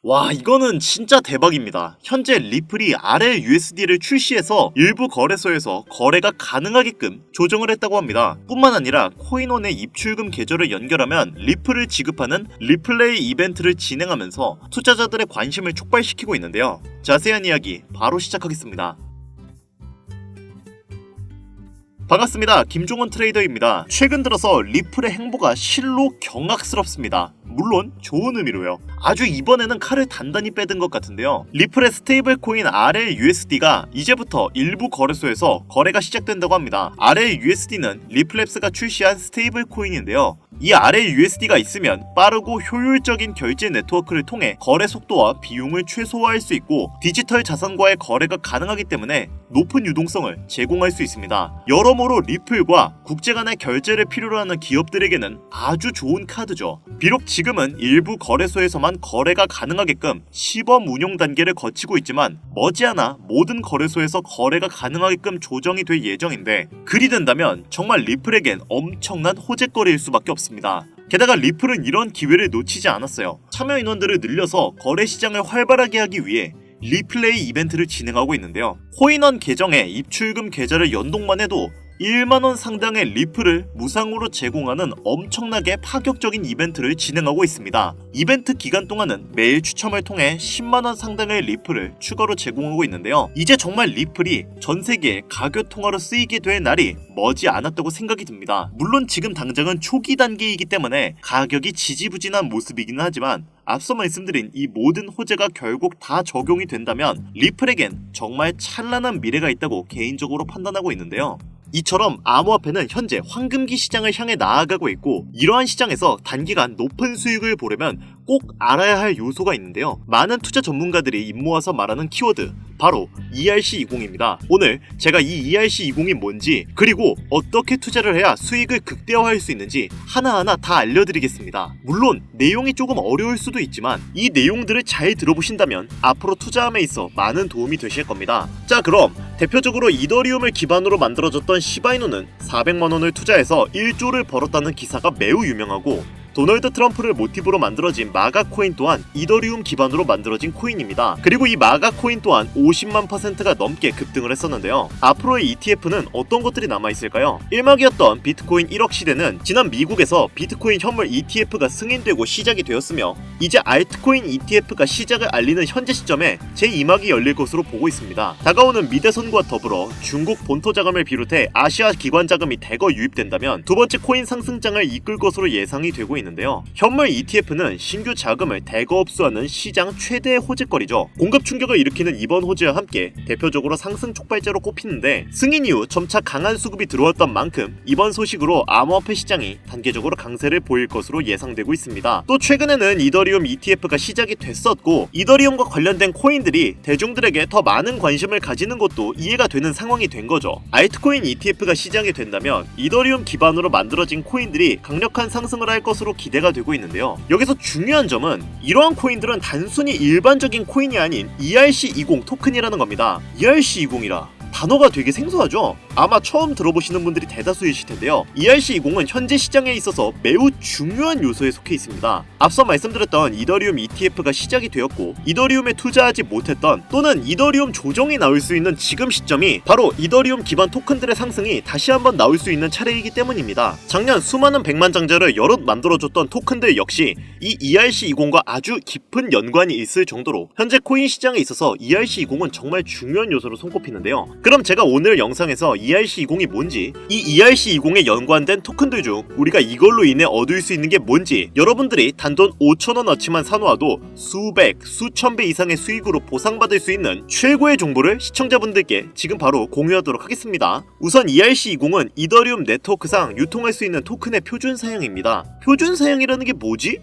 와, 이거는 진짜 대박입니다. 현재 리플이 아래 USD를 출시해서 일부 거래소에서 거래가 가능하게끔 조정을 했다고 합니다. 뿐만 아니라 코인원의 입출금 계좌를 연결하면 리플을 지급하는 리플레이 이벤트를 진행하면서 투자자들의 관심을 촉발시키고 있는데요. 자세한 이야기 바로 시작하겠습니다. 반갑습니다. 김종원 트레이더입니다. 최근 들어서 리플의 행보가 실로 경악스럽습니다. 물론 좋은 의미로요. 아주 이번에는 칼을 단단히 빼든 것 같은데요. 리플의 스테이블 코인 RLUSD가 이제부터 일부 거래소에서 거래가 시작된다고 합니다. RLUSD는 리플랩스가 출시한 스테이블 코인인데요. 이 RLUSD가 있으면 빠르고 효율적인 결제 네트워크를 통해 거래 속도와 비용을 최소화할 수 있고 디지털 자산과의 거래가 가능하기 때문에 높은 유동성을 제공할 수 있습니다. 여러모로 리플과 국제 간의 결제를 필요로 하는 기업들에게는 아주 좋은 카드죠. 비록 지금은 일부 거래소에서만 거래가 가능하게끔 시범 운용 단계를 거치고 있지만 머지않아 모든 거래소에서 거래가 가능하게끔 조정이 될 예정인데, 그리 된다면 정말 리플에겐 엄청난 호재거리일 수밖에 없습니다. 게다가 리플은 이런 기회를 놓치지 않았어요. 참여 인원들을 늘려서 거래 시장을 활발하게 하기 위해 리플레이 이벤트를 진행하고 있는데요. 코인원 계정에 입출금 계좌를 연동만 해도 1만원 상당의 리플을 무상으로 제공하는 엄청나게 파격적인 이벤트를 진행하고 있습니다. 이벤트 기간 동안은 매일 추첨을 통해 10만원 상당의 리플을 추가로 제공하고 있는데요. 이제 정말 리플이 전세계에 가교통화로 쓰이게 될 날이 머지 않았다고 생각이 듭니다. 물론 지금 당장은 초기 단계이기 때문에 가격이 지지부진한 모습이기는 하지만 앞서 말씀드린 이 모든 호재가 결국 다 적용이 된다면 리플에겐 정말 찬란한 미래가 있다고 개인적으로 판단하고 있는데요. 이처럼 암호화폐는 현재 황금기 시장을 향해 나아가고 있고, 이러한 시장에서 단기간 높은 수익을 보려면 꼭 알아야 할 요소가 있는데요. 많은 투자 전문가들이 입모아서 말하는 키워드, 바로 ERC20입니다. 오늘 제가 이 ERC20이 뭔지, 그리고 어떻게 투자를 해야 수익을 극대화할 수 있는지 하나하나 다 알려드리겠습니다. 물론 내용이 조금 어려울 수도 있지만 이 내용들을 잘 들어보신다면 앞으로 투자함에 있어 많은 도움이 되실 겁니다. 자, 그럼 대표적으로 이더리움을 기반으로 만들어졌던 시바이누는 400만원을 투자해서 1조를 벌었다는 기사가 매우 유명하고, 도널드 트럼프를 모티브로 만들어진 마가 코인 또한 이더리움 기반으로 만들어진 코인입니다. 그리고 이 마가 코인 또한 50만 %가 넘게 급등을 했었는데요. 앞으로의 ETF는 어떤 것들이 남아있을까요? 일막이었던 비트코인 1억 시대는 지난 미국에서 비트코인 현물 ETF가 승인되고 시작이 되었으며, 이제 알트코인 ETF가 시작을 알리는 현재 시점에 제2막이 열릴 것으로 보고 있습니다. 다가오는 미대선과 더불어 중국 본토 자금을 비롯해 아시아 기관 자금이 대거 유입된다면 두 번째 코인 상승장을 이끌 것으로 예상이 되고 있는데요. 현물 ETF는 신규 자금을 대거 흡수하는 시장 최대의 호재거리죠. 공급 충격을 일으키는 이번 호재와 함께 대표적으로 상승 촉발제로 꼽히는데, 승인 이후 점차 강한 수급이 들어왔던 만큼 이번 소식으로 암호화폐 시장이 단계적으로 강세를 보일 것으로 예상되고 있습니다. 또 최근에는 이더리움 ETF가 시작이 됐었고, 이더리움과 관련된 코인들이 대중들에게 더 많은 관심을 가지는 것도 이해가 되는 상황이 된 거죠. 알트코인 ETF가 시작이 된다면 이더리움 기반으로 만들어진 코인들이 강력한 상승을 할 것으로 기대가 되고 있는데요. 여기서 중요한 점은 이러한 코인들은 단순히 일반적인 코인이 아닌 ERC20 토큰이라는 겁니다. ERC20이라 단어가 되게 생소하죠? 아마 처음 들어보시는 분들이 대다수이실 텐데요. ERC20은 현재 시장에 있어서 매우 중요한 요소에 속해 있습니다. 앞서 말씀드렸던 이더리움 ETF가 시작이 되었고, 이더리움에 투자하지 못했던 또는 이더리움 조정이 나올 수 있는 지금 시점이 바로 이더리움 기반 토큰들의 상승이 다시 한번 나올 수 있는 차례이기 때문입니다. 작년 수많은 백만장자를 여럿 만들어줬던 토큰들 역시 이 ERC20과 아주 깊은 연관이 있을 정도로 현재 코인 시장에 있어서 ERC20은 정말 중요한 요소로 손꼽히는데요. 그럼 제가 오늘 영상에서 ERC20이 뭔지, 이 ERC20에 연관된 토큰들 중 우리가 이걸로 인해 얻을 수 있는 게 뭔지, 여러분들이 단돈 5,000원어치만 사놓아도 수백, 수천 배 이상의 수익으로 보상받을 수 있는 최고의 정보를 시청자분들께 지금 바로 공유하도록 하겠습니다. 우선 ERC20은 이더리움 네트워크상 유통할 수 있는 토큰의 표준 사양입니다. 표준 사양이라는 게 뭐지?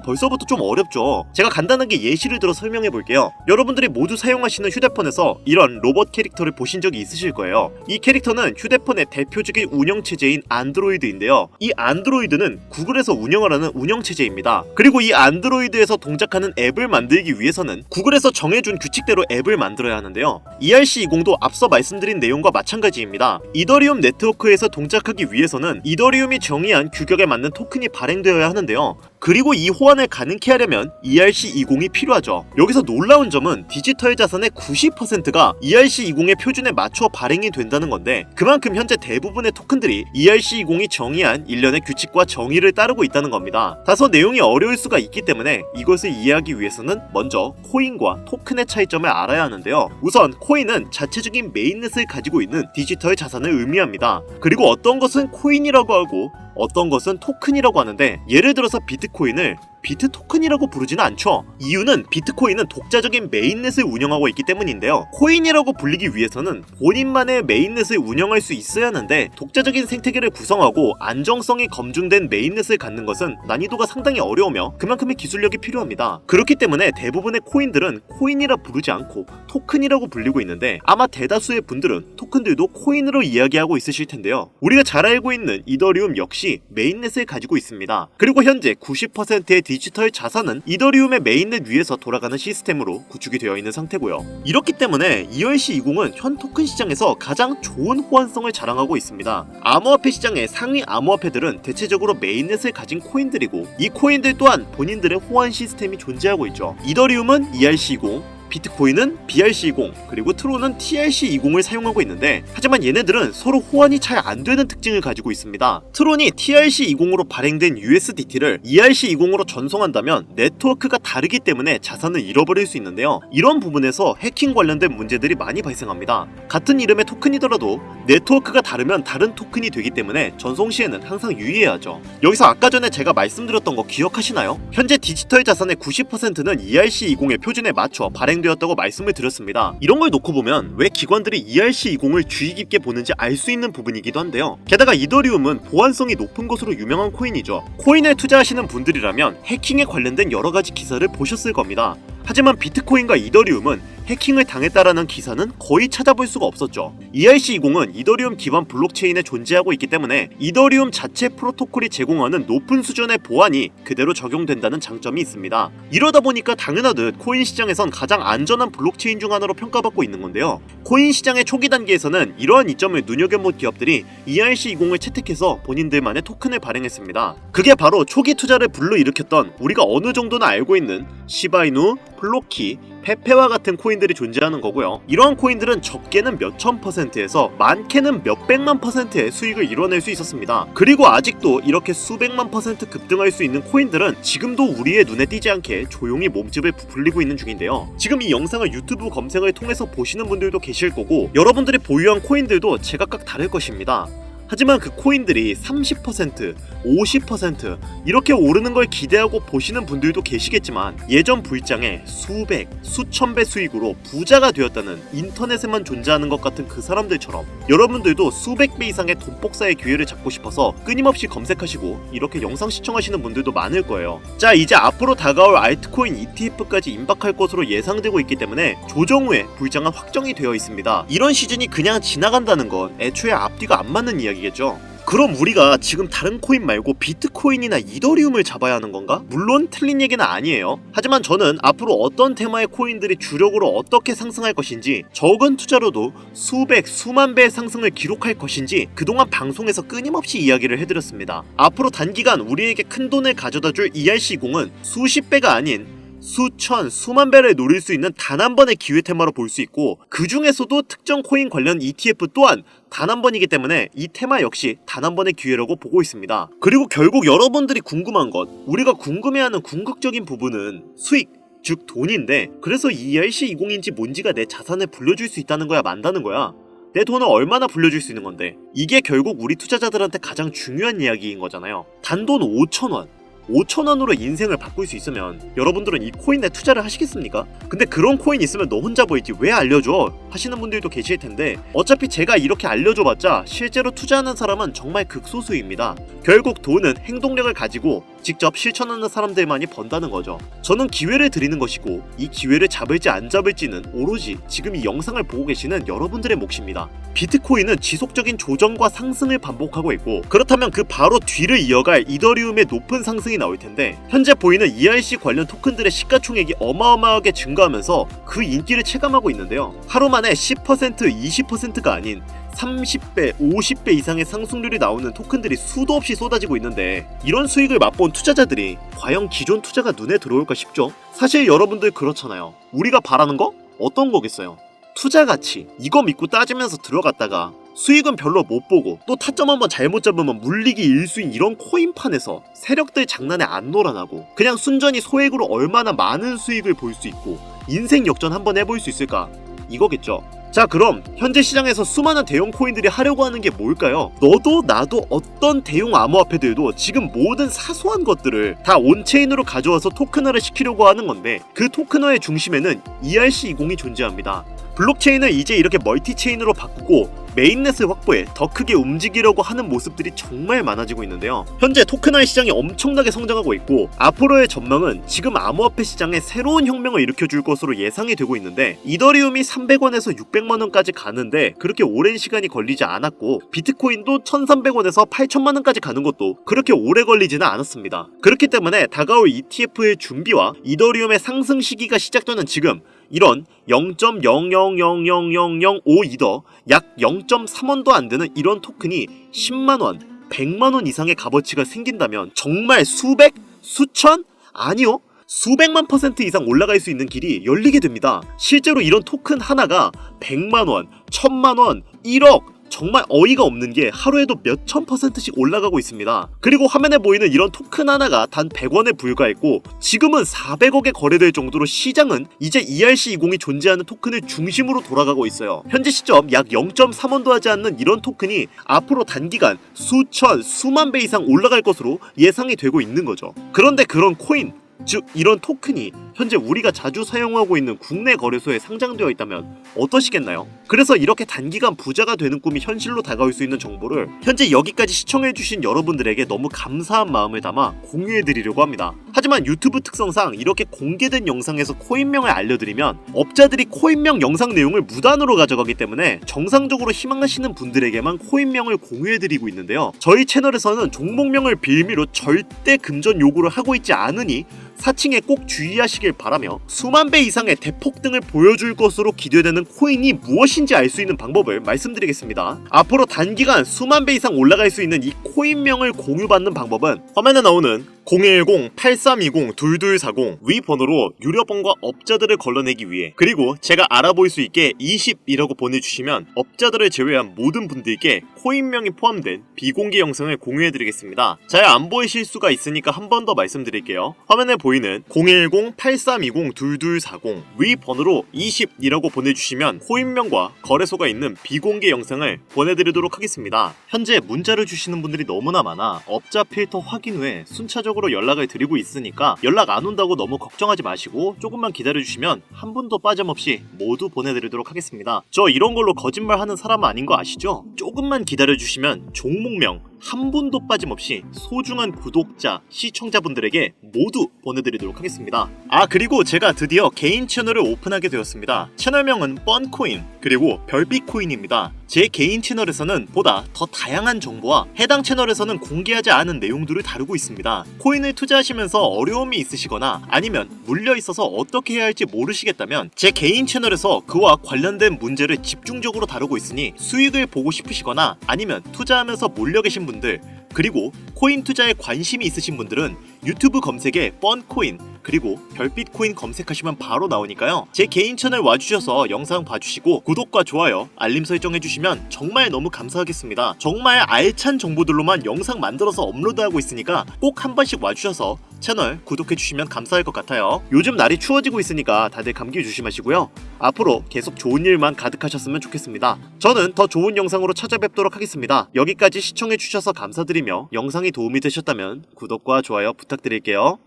벌써부터 좀 어렵죠. 제가 간단하게 예시를 들어 설명해 볼게요. 여러분들이 모두 사용하시는 휴대폰에서 이런 로봇 캐릭터를 보신 적이 있으실 거예요. 이 캐릭터는 휴대폰의 대표적인 운영체제인 안드로이드인데요. 이 안드로이드는 구글에서 운영을 하는 운영체제입니다. 그리고 이 안드로이드에서 동작하는 앱을 만들기 위해서는 구글에서 정해준 규칙대로 앱을 만들어야 하는데요. ERC20도 앞서 말씀드린 내용과 마찬가지입니다. 이더리움 네트워크에서 동작하기 위해서는 이더리움이 정의한 규격에 맞는 토큰이 발행되어야 하는데요. 그리고 그리고 이 호환을 가능케 하려면 ERC20이 필요하죠. 여기서 놀라운 점은 디지털 자산의 90%가 ERC20의 표준에 맞춰 발행이 된다는 건데, 그만큼 현재 대부분의 토큰들이 ERC20이 정의한 일련의 규칙과 정의를 따르고 있다는 겁니다. 다소 내용이 어려울 수가 있기 때문에 이것을 이해하기 위해서는 먼저 코인과 토큰의 차이점을 알아야 하는데요. 우선 코인은 자체적인 메인넷을 가지고 있는 디지털 자산을 의미합니다. 그리고 어떤 것은 코인이라고 하고 어떤 것은 토큰이라고 하는데, 예를 들어서 비트코인을 비트 토큰이라고 부르지는 않죠. 이유는 비트코인은 독자적인 메인넷을 운영하고 있기 때문인데요. 코인이라고 불리기 위해서는 본인만의 메인넷을 운영할 수 있어야 하는데, 독자적인 생태계를 구성하고 안정성이 검증된 메인넷을 갖는 것은 난이도가 상당히 어려우며 그만큼의 기술력이 필요합니다. 그렇기 때문에 대부분의 코인들은 코인이라 부르지 않고 토큰이라고 불리고 있는데, 아마 대다수의 분들은 토큰들도 코인으로 이야기하고 있으실 텐데요. 우리가 잘 알고 있는 이더리움 역시 메인넷을 가지고 있습니다. 그리고 현재 90%의 디지털 자산은 이더리움의 메인넷 위에서 돌아가는 시스템으로 구축이 되어 있는 상태고요. 이렇기 때문에 ERC20은 현 토큰 시장에서 가장 좋은 호환성을 자랑하고 있습니다. 암호화폐 시장의 상위 암호화폐들은 대체적으로 메인넷을 가진 코인들이고, 이 코인들 또한 본인들의 호환 시스템이 존재하고 있죠. 이더리움은 ERC20, 비트코인은 BRC20, 그리고 트론은 TRC20을 사용하고 있는데, 하지만 얘네들은 서로 호환이 잘 안되는 특징을 가지고 있습니다. 트론이 TRC20으로 발행된 USDT를 ERC20으로 전송한다면 네트워크가 다르기 때문에 자산을 잃어버릴 수 있는데요. 이런 부분에서 해킹 관련된 문제들이 많이 발생합니다. 같은 이름의 토큰이더라도 네트워크가 다르면 다른 토큰이 되기 때문에 전송 시에는 항상 유의해야 하죠. 여기서 아까 전에 제가 말씀드렸던 거 기억하시나요? 현재 디지털 자산의 90%는 ERC20의 표준에 맞춰 발행되었다고 말씀을 드렸습니다. 이런 걸 놓고 보면 왜 기관들이 ERC20을 주의 깊게 보는지 알 수 있는 부분이기도 한데요. 게다가 이더리움은 보안성이 높은 것으로 유명한 코인이죠. 코인에 투자하시는 분들이라면 해킹에 관련된 여러가지 기사를 보셨을 겁니다. 하지만 비트코인과 이더리움은 해킹을 당했다라는 기사는 거의 찾아볼 수가 없었죠. ERC20은 이더리움 기반 블록체인에 존재하고 있기 때문에 이더리움 자체 프로토콜이 제공하는 높은 수준의 보안이 그대로 적용된다는 장점이 있습니다. 이러다 보니까 당연하듯 코인 시장에선 가장 안전한 블록체인 중 하나로 평가받고 있는 건데요. 코인 시장의 초기 단계에서는 이러한 이점을 눈여겨본 기업들이 ERC20을 채택해서 본인들만의 토큰을 발행했습니다. 그게 바로 초기 투자를 불러일으켰던 우리가 어느 정도는 알고 있는 시바이누, 플로키, 페페와 같은 코인들이 존재하는 거고요. 이러한 코인들은 적게는 몇천 %에서 많게는 몇백만 %의 수익을 이뤄낼 수 있었습니다. 그리고 아직도 이렇게 수백만 % 급등할 수 있는 코인들은 지금도 우리의 눈에 띄지 않게 조용히 몸집을 부풀리고 있는 중인데요. 지금 이 영상을 유튜브 검색을 통해서 보시는 분들도 계실 거고, 여러분들이 보유한 코인들도 제각각 다를 것입니다. 하지만 그 코인들이 30%, 50% 이렇게 오르는 걸 기대하고 보시는 분들도 계시겠지만, 예전 불장에 수백, 수천 배 수익으로 부자가 되었다는 인터넷에만 존재하는 것 같은 그 사람들처럼 여러분들도 수백 배 이상의 돈 복사의 기회를 잡고 싶어서 끊임없이 검색하시고 이렇게 영상 시청하시는 분들도 많을 거예요. 자, 이제 앞으로 다가올 알트코인 ETF까지 임박할 것으로 예상되고 있기 때문에 조정 후에 불장은 확정이 되어 있습니다. 이런 시즌이 그냥 지나간다는 건 애초에 앞뒤가 안 맞는 이야기겠죠. 그럼 우리가 지금 다른 코인 말고 비트코인이나 이더리움을 잡아야 하는 건가? 물론 틀린 얘기는 아니에요. 하지만 저는 앞으로 어떤 테마의 코인들이 주력으로 어떻게 상승할 것인지, 적은 투자로도 수백, 수만 배의 상승을 기록할 것인지 그동안 방송에서 끊임없이 이야기를 해드렸습니다. 앞으로 단기간 우리에게 큰 돈을 가져다줄 ERC20은 수십 배가 아닌 수천, 수만 배를 노릴 수 있는 단 한 번의 기회 테마로 볼 수 있고, 그 중에서도 특정 코인 관련 ETF 또한 단 한 번이기 때문에 이 테마 역시 단 한 번의 기회라고 보고 있습니다. 그리고 결국 여러분들이 궁금한 것, 우리가 궁금해하는 궁극적인 부분은 수익, 즉 돈인데, 그래서 ERC20인지 뭔지가 내 자산을 불려줄 수 있다는 거야, 만다는 거야? 내 돈을 얼마나 불려줄 수 있는 건데? 이게 결국 우리 투자자들한테 가장 중요한 이야기인 거잖아요. 단돈 5,000원 5,000원으로 인생을 바꿀 수 있으면 여러분들은 이 코인에 투자를 하시겠습니까? 근데 그런 코인 있으면 너 혼자 보이지 왜 알려줘? 하시는 분들도 계실 텐데, 어차피 제가 이렇게 알려줘봤자 실제로 투자하는 사람은 정말 극소수입니다. 결국 돈은 행동력을 가지고 직접 실천하는 사람들만이 번다는 거죠. 저는 기회를 드리는 것이고, 이 기회를 잡을지 안 잡을지는 오로지 지금 이 영상을 보고 계시는 여러분들의 몫입니다. 비트코인은 지속적인 조정과 상승을 반복하고 있고, 그렇다면 그 바로 뒤를 이어갈 이더리움의 높은 상승이 나올 텐데, 현재 보이는 ERC 관련 토큰들의 시가총액이 어마어마하게 증가하면서 그 인기를 체감하고 있는데요. 하루 만에 10%, 20%가 아닌 30배, 50배 이상의 상승률이 나오는 토큰들이 수도 없이 쏟아지고 있는데 이런 수익을 맛본 투자자들이 과연 기존 투자가 눈에 들어올까 싶죠? 사실 여러분들 그렇잖아요. 우리가 바라는 거? 어떤 거겠어요? 투자 가치, 이거 믿고 따지면서 들어갔다가 수익은 별로 못 보고 또 타점 한번 잘못 잡으면 물리기 1수인 이런 코인판에서 세력들 장난에 안 놀아나고 그냥 순전히 소액으로 얼마나 많은 수익을 볼 수 있고 인생 역전 한번 해볼 수 있을까? 이거겠죠. 자, 그럼 현재 시장에서 수많은 대형 코인들이 하려고 하는 게 뭘까요? 너도 나도 어떤 대형 암호화폐들도 지금 모든 사소한 것들을 다 온체인으로 가져와서 토큰화를 시키려고 하는 건데 그 토큰화의 중심에는 ERC20이 존재합니다. 블록체인을 이제 이렇게 멀티체인으로 바꾸고 메인넷을 확보해 더 크게 움직이려고 하는 모습들이 정말 많아지고 있는데요. 현재 토큰화의 시장이 엄청나게 성장하고 있고 앞으로의 전망은 지금 암호화폐 시장에 새로운 혁명을 일으켜줄 것으로 예상이 되고 있는데 이더리움이 300원에서 600만원까지 가는데 그렇게 오랜 시간이 걸리지 않았고 비트코인도 1300원에서 8000만원까지 가는 것도 그렇게 오래 걸리지는 않았습니다. 그렇기 때문에 다가올 ETF의 준비와 이더리움의 상승 시기가 시작되는 지금 이런 0.0000005 이더 약 0.3원도 안 되는 이런 토큰이 10만원, 100만원 이상의 값어치가 생긴다면 정말 수백, 수천? 아니요. 수백만 % 이상 올라갈 수 있는 길이 열리게 됩니다. 실제로 이런 토큰 하나가 100만원, 1000만원, 1억 정말 어이가 없는 게 하루에도 몇천 %씩 올라가고 있습니다. 그리고 화면에 보이는 이런 토큰 하나가 단 100원에 불과했고 지금은 400억에 거래될 정도로 시장은 이제 ERC20이 존재하는 토큰을 중심으로 돌아가고 있어요. 현재 시점 약 0.3원도 하지 않는 이런 토큰이 앞으로 단기간 수천, 수만 배 이상 올라갈 것으로 예상이 되고 있는 거죠. 그런데 그런 코인, 즉 이런 토큰이 현재 우리가 자주 사용하고 있는 국내 거래소에 상장되어 있다면 어떠시겠나요? 그래서 이렇게 단기간 부자가 되는 꿈이 현실로 다가올 수 있는 정보를 현재 여기까지 시청해주신 여러분들에게 너무 감사한 마음을 담아 공유해드리려고 합니다. 하지만 유튜브 특성상 이렇게 공개된 영상에서 코인명을 알려드리면 업자들이 코인명 영상 내용을 무단으로 가져가기 때문에 정상적으로 희망하시는 분들에게만 코인명을 공유해드리고 있는데요. 저희 채널에서는 종목명을 빌미로 절대 금전 요구를 하고 있지 않으니 사칭에 꼭 주의하시길 바라며 수만 배 이상의 대폭등을 보여줄 것으로 기대되는 코인이 무엇인지 알 수 있는 방법을 말씀드리겠습니다. 앞으로 단기간 수만 배 이상 올라갈 수 있는 이 코인명을 공유받는 방법은 화면에 나오는 010-8320-2240 위 번호로 유료번과 업자들을 걸러내기 위해 그리고 제가 알아볼 수 있게 20이라고 보내주시면 업자들을 제외한 모든 분들께 코인명이 포함된 비공개 영상을 공유해드리겠습니다. 잘 안 보이실 수가 있으니까 한 번 더 말씀드릴게요. 화면에 보이는 010-8320-2240 위 번호로 20이라고 보내주시면 코인명과 거래소가 있는 비공개 영상을 보내드리도록 하겠습니다. 현재 문자를 주시는 분들이 너무나 많아 업자 필터 확인 후에 순차적으로 연락을 드리고 있으니까 연락 안 온다고 너무 걱정하지 마시고 조금만 기다려주시면 한 분도 빠짐없이 모두 보내드리도록 하겠습니다. 저 이런 걸로 거짓말하는 사람은 아닌 거 아시죠? 조금만 기다려주시면 종목명 한 분도 빠짐없이 소중한 구독자, 시청자분들에게 모두 보내드리도록 하겠습니다. 그리고 제가 드디어 개인 채널을 오픈하게 되었습니다. 채널명은 뻔코인 그리고 별빛코인입니다. 제 개인 채널에서는 보다 더 다양한 정보와 해당 채널에서는 공개하지 않은 내용들을 다루고 있습니다. 코인을 투자하시면서 어려움이 있으시거나 아니면 물려 있어서 어떻게 해야 할지 모르시겠다면 제 개인 채널에서 그와 관련된 문제를 집중적으로 다루고 있으니 수익을 보고 싶으시거나 아니면 투자하면서 몰려 계신 분들 그리고 코인 투자에 관심이 있으신 분들은 유튜브 검색에 뻔코인 그리고 별빛코인 검색하시면 바로 나오니까요. 제 개인 채널 와주셔서 영상 봐주시고 구독과 좋아요, 알림 설정 해주시면 정말 너무 감사하겠습니다. 정말 알찬 정보들로만 영상 만들어서 업로드하고 있으니까 꼭 한 번씩 와주셔서 채널 구독해주시면 감사할 것 같아요. 요즘 날이 추워지고 있으니까 다들 감기 조심하시고요. 앞으로 계속 좋은 일만 가득하셨으면 좋겠습니다. 저는 더 좋은 영상으로 찾아뵙도록 하겠습니다. 여기까지 시청해주셔서 감사드리며 영상이 도움이 되셨다면 구독과 좋아요 부탁드릴게요.